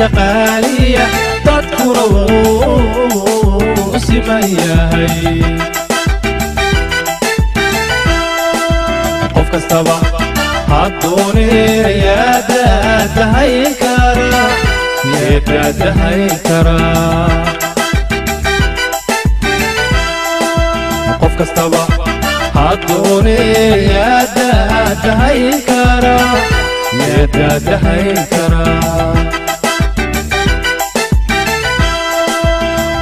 shaqaaliya dadkuna wuu siman yahay qof kastaba haddooneya daadahayn kara daadahayn kara qof kastaba haddooneya daadahayn kara daadahayn kara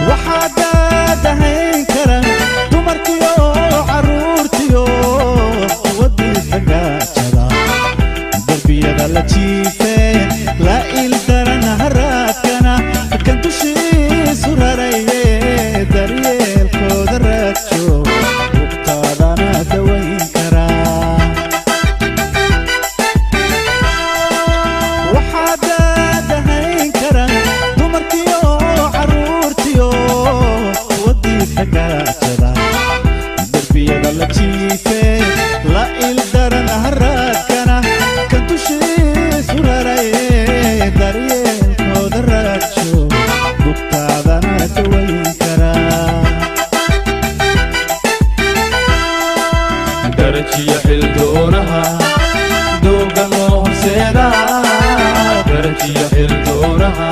waxaa daadahayn kara dumarkiyo carruurtiyo waddiisa gaajada darbiyada la jiifeen la ildaran haraadkana kan dushiisu raraye daryeelkooda raadjo bugtaadana dawayn karaa waxaa daadahayn kara dumarkiyo carruurtiyo waddiisa gaajada darbiyada la jiifeen la ildaran haraadkana kan dushiisu raraye daryeelkooda raadjo bugtaadana dawayn karaa darajiya xildoonaha dooga noo horseedaha darajiya xildoonaha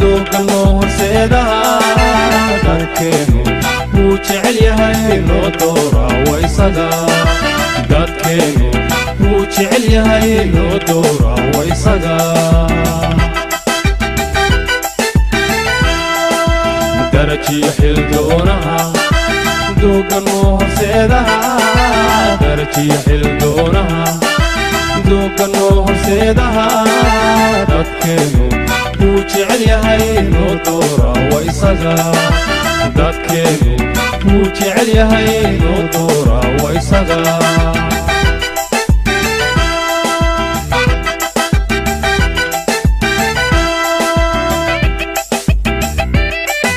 dooga noo horseedaha dadkeenu wuu jecel yahay noo doora waysaga dadkeenu wuu jecel yahay noo doora waysaga darajiya xildoonaha dooga noo horseedaha darajiya xildoonaha dooga noo horseedaha dadkeenu wuu jecel yahay noo doora waysaga dadkeenu wuu jecel yahay noo doora waysaga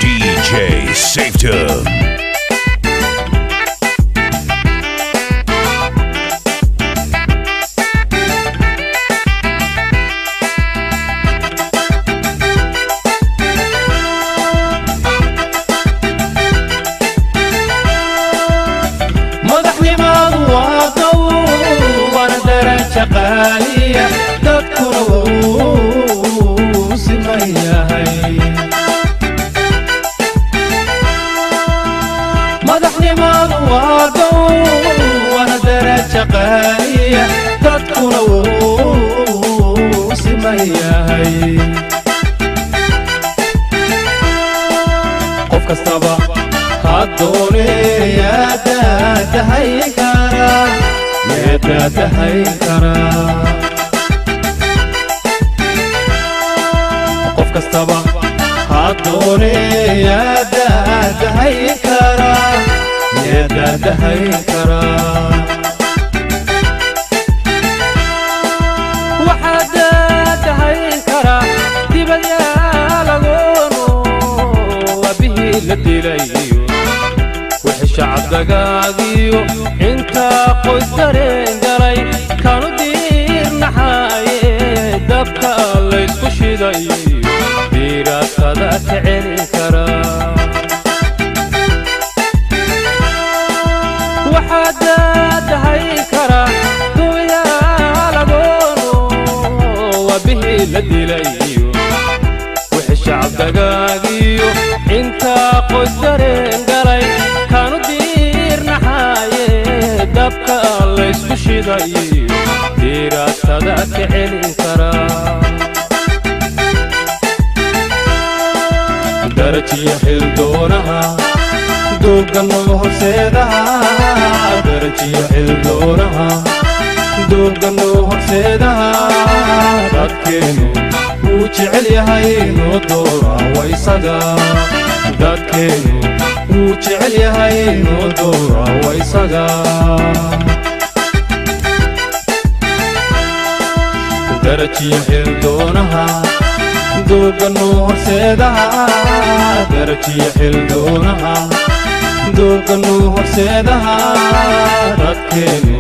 DJ Safeton. madaxnimadu waa dow waana daraja shaqaaliya dadkuna wuu siman yahay madaxnimadu waa dow waana daraja qaaliya dadkuna wuu siman yahay qof kastaba haddooneya daadahayn kara daadahayn kara qof kastaba haddooneya daadahayn kara daadahayn kara waxaa daadahayn kara dibadyaalagoono wabihii la dilayo wixii shacabdagaagiyo intaa qoys dareen galay kanu diirnaxaaye dabka laysku shidayo diiraasada ka celin kara waxaa daadahayn kara dubyaalagoono wabihii la dilayo wixii shacabdagaagiyo intaa qoys dareen galay kanu diirnaxaaye dabka laysku shidayo diiraasada ka celin kara darajiya xildoonaha dooga noo horseedaha darajiya xildoonaha dooga noo horseedaha dadkeenu wuu jecel yahay noo doora waysaga dadkeenu wuu jecel yahay noo doora waysaga darajiya xildoonaha dooga noo horseedaha darajiya xildoonaha dooga noo horseedaha dadkeenu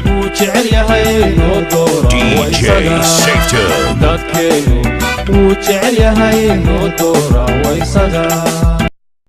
wuu jecel yahay noo doora DJ Safety. dadkeenu wuu jecel yahay noo doora waysaga